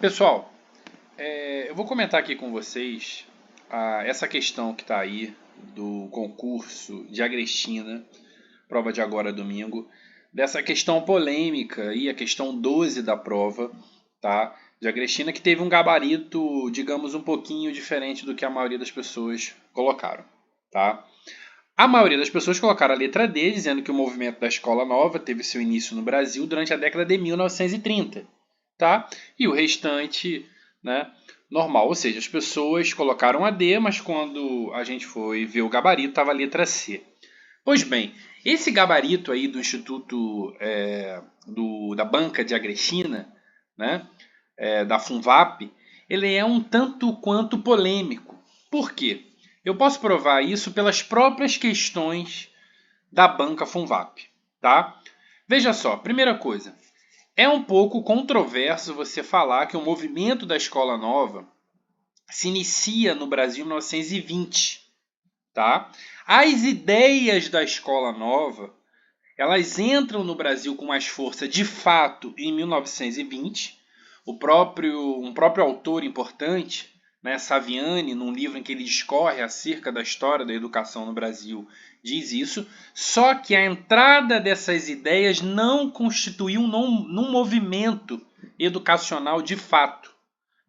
Pessoal, eu vou comentar aqui com vocês essa questão que está aí do concurso de Agrestina, prova de agora domingo, dessa questão polêmica aí, a questão 12 da prova, tá? De Agrestina, que teve um gabarito, digamos, um pouquinho diferente do que a maioria das pessoas colocaram, tá? A maioria das pessoas colocaram a letra D, dizendo que o movimento da Escola Nova teve seu início no Brasil durante a década de 1930, tá? E o restante, né, normal. Ou seja, as pessoas colocaram a D, mas quando a gente foi ver o gabarito, estava a letra C. Pois bem, esse gabarito aí do Instituto da Banca de Agrestina, né, da Funvap, ele é um tanto quanto polêmico. Por quê? Eu posso provar isso pelas próprias questões da banca Funvap, tá? Veja só, primeira coisa, é um pouco controverso você falar que o movimento da Escola Nova se inicia no Brasil em 1920, tá? As ideias da Escola Nova, elas entram no Brasil com mais força de fato em 1920. Um próprio autor importante, né, Saviani, num livro em que ele discorre acerca da história da educação no Brasil, diz isso. Só que a entrada dessas ideias não constituiu num movimento educacional de fato,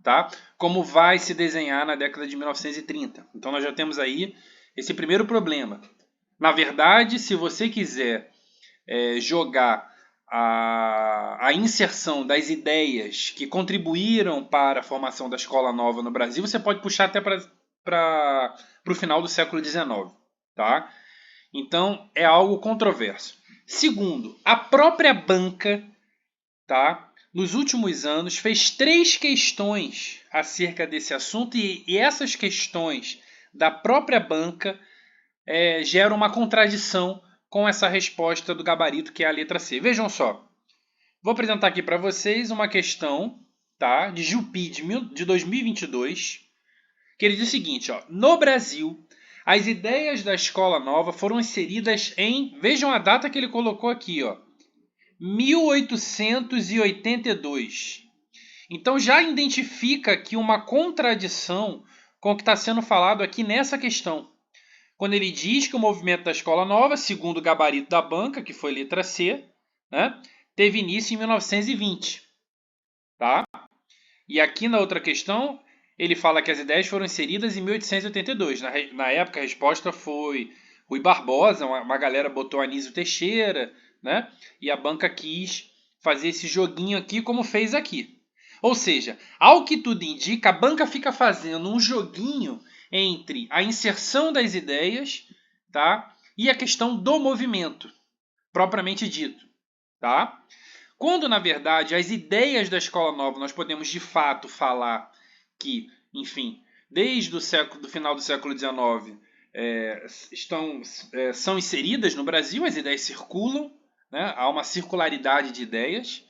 tá? Como vai se desenhar na década de 1930. Então nós já temos aí esse primeiro problema. Na verdade, se você quiser jogar a inserção das ideias que contribuíram para a formação da Escola Nova no Brasil, você pode puxar até para o final do século XIX. Tá? Então, é algo controverso. Segundo, a própria banca, tá, nos últimos anos, fez 3 questões acerca desse assunto e essas questões da própria banca geram uma contradição com essa resposta do gabarito, que é a letra C. Vejam só. Vou apresentar aqui para vocês uma questão, tá, de Jupi de 2022, que ele diz o seguinte, ó: no Brasil, as ideias da Escola Nova foram inseridas em, vejam a data que ele colocou aqui, ó, 1882. Então já identifica aqui uma contradição com o que está sendo falado aqui nessa questão. Quando ele diz que o movimento da Escola Nova, segundo o gabarito da banca, que foi letra C, né, teve início em 1920. Tá? E aqui na outra questão, ele fala que as ideias foram inseridas em 1882. Na época, a resposta foi Rui Barbosa, uma galera botou Anísio Teixeira, né? E a banca quis fazer esse joguinho aqui como fez aqui. Ou seja, ao que tudo indica, a banca fica fazendo um joguinho entre a inserção das ideias, tá, e a questão do movimento, propriamente dito. Tá? Quando, na verdade, as ideias da Escola Nova, nós podemos de fato falar que, enfim, desde do final do século XIX, são inseridas no Brasil, as ideias circulam, né? Há uma circularidade de ideias,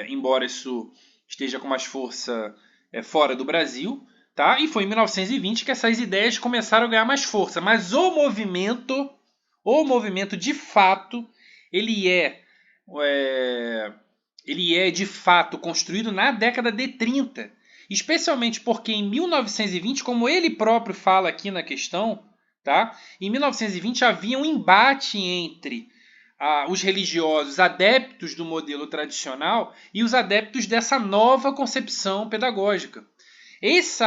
embora isso esteja com mais força fora do Brasil, tá? E foi em 1920 que essas ideias começaram a ganhar mais força. Mas o movimento de fato, ele é de fato construído na década de 30. Especialmente porque em 1920, como ele próprio fala aqui na questão, tá? Em 1920 havia um embate entre os religiosos adeptos do modelo tradicional e os adeptos dessa nova concepção pedagógica. Esse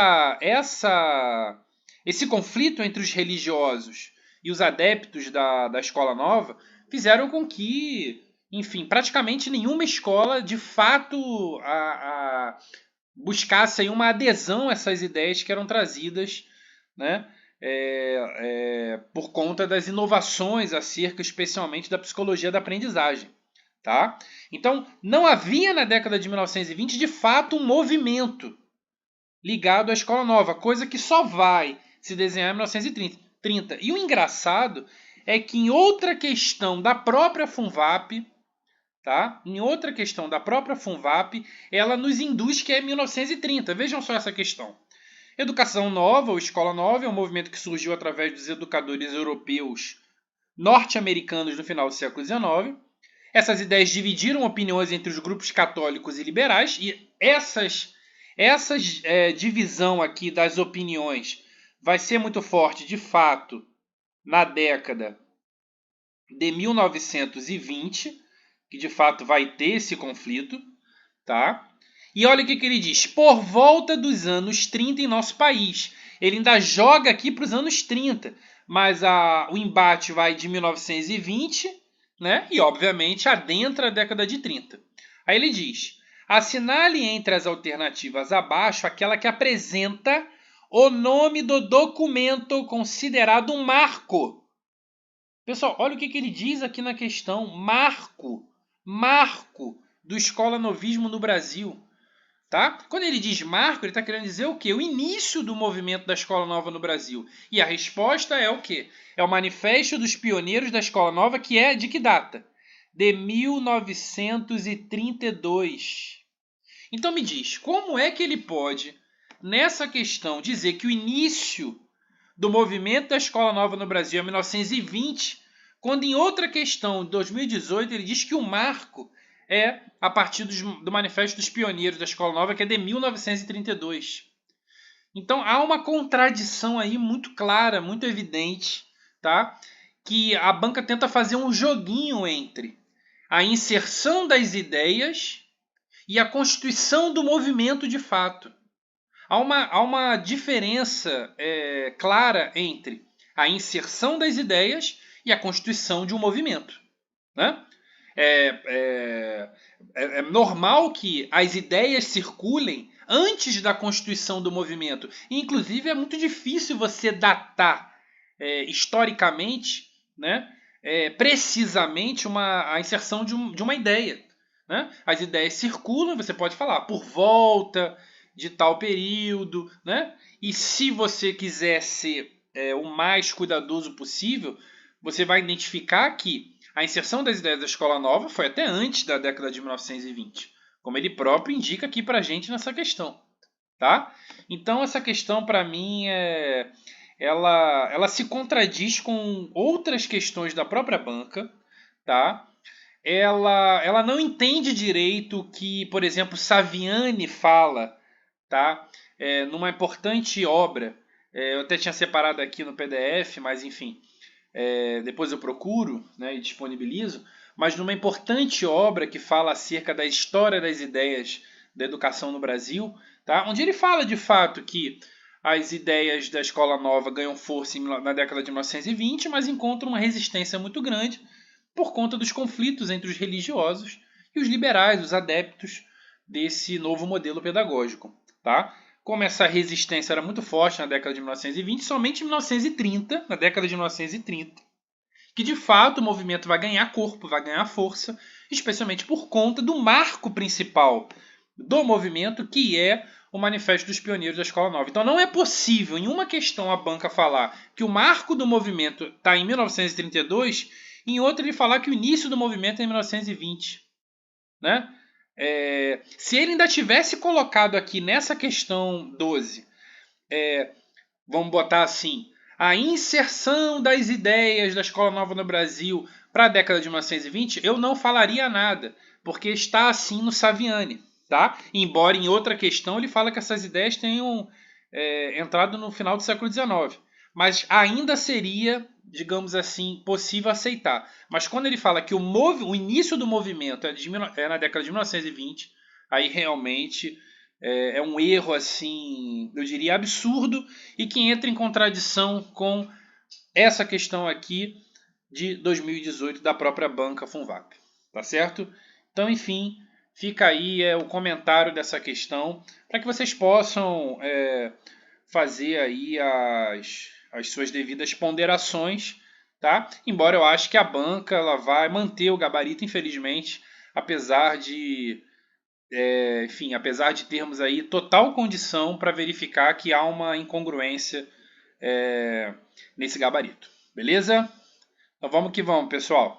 conflito entre os religiosos e os adeptos da Escola Nova fizeram com que, enfim, praticamente nenhuma escola de fato buscasse aí uma adesão a essas ideias que eram trazidas, né, por conta das inovações acerca especialmente da psicologia da aprendizagem. Tá? Então, não havia na década de 1920 de fato um movimento ligado à Escola Nova, coisa que só vai se desenhar em 1930. E o engraçado é que em outra questão da própria Funvap, tá? Em outra questão da própria Funvap, ela nos induz que é 1930. Vejam só essa questão. Educação nova ou escola nova é um movimento que surgiu através dos educadores europeus norte-americanos no final do século XIX. Essas ideias dividiram opiniões entre os grupos católicos e liberais, e essa divisão aqui das opiniões vai ser muito forte, de fato, na década de 1920, que de fato vai ter esse conflito, tá? E olha o que ele diz, por volta dos anos 30 em nosso país. Ele ainda joga aqui para os anos 30, mas o embate vai de 1920, né? E obviamente adentra a década de 30. Aí ele diz, assinale entre as alternativas abaixo aquela que apresenta o nome do documento considerado um marco. Pessoal, olha o que ele diz aqui na questão. Marco do escolanovismo no Brasil. Tá? Quando ele diz marco, ele está querendo dizer o quê? O início do movimento da Escola Nova no Brasil. E a resposta é o quê? É o Manifesto dos Pioneiros da Escola Nova, que é de que data? De 1932. Então me diz, como é que ele pode, nessa questão, dizer que o início do movimento da Escola Nova no Brasil é 1920, quando em outra questão, 2018, ele diz que o marco é a partir do Manifesto dos Pioneiros da Escola Nova, que é de 1932. Então há uma contradição aí muito clara, muito evidente, tá? Que a banca tenta fazer um joguinho entre a inserção das ideias e a constituição do movimento de fato. Há uma diferença clara entre a inserção das ideias e a constituição de um movimento. Né? É normal que as ideias circulem antes da constituição do movimento. Inclusive, é muito difícil você datar historicamente, né, precisamente a inserção de uma ideia. Né? As ideias circulam, você pode falar por volta de tal período. Né? E se você quiser ser o mais cuidadoso possível, você vai identificar que a inserção das ideias da Escola Nova foi até antes da década de 1920, como ele próprio indica aqui para a gente nessa questão. Tá? Então essa questão para mim ela se contradiz com outras questões da própria banca. Tá? Ela não entende direito o que, por exemplo, Saviani fala, tá? Numa importante obra. Eu até tinha separado aqui no PDF, mas enfim, depois eu procuro, né, e disponibilizo, mas numa importante obra que fala acerca da história das ideias da educação no Brasil, tá? Onde ele fala de fato que as ideias da Escola Nova ganham força na década de 1920, mas encontram uma resistência muito grande por conta dos conflitos entre os religiosos e os liberais, os adeptos desse novo modelo pedagógico. Tá? Como essa resistência era muito forte na década de 1920, somente em 1930, na década de 1930, que de fato o movimento vai ganhar corpo, vai ganhar força, especialmente por conta do marco principal do movimento, que é o Manifesto dos Pioneiros da Escola Nova. Então não é possível em uma questão a banca falar que o marco do movimento está em 1932 e em outra ele falar que o início do movimento é em 1920. Né? Se ele ainda tivesse colocado aqui nessa questão 12, vamos botar assim, a inserção das ideias da Escola Nova no Brasil para a década de 1920, eu não falaria nada, porque está assim no Saviani. Tá? Embora em outra questão ele fala que essas ideias tenham entrado no final do século XIX. Mas ainda seria, digamos assim, possível aceitar. Mas quando ele fala que o início do movimento é na década de 1920, aí realmente é um erro, assim, eu diria absurdo, e que entra em contradição com essa questão aqui de 2018 da própria banca Funvap. Tá certo? Então, enfim, fica aí o comentário dessa questão para que vocês possam fazer aí as suas devidas ponderações, tá? Embora eu ache que a banca ela vai manter o gabarito, infelizmente, apesar de apesar de termos aí total condição para verificar que há uma incongruência nesse gabarito. Beleza? Então vamos que vamos, pessoal.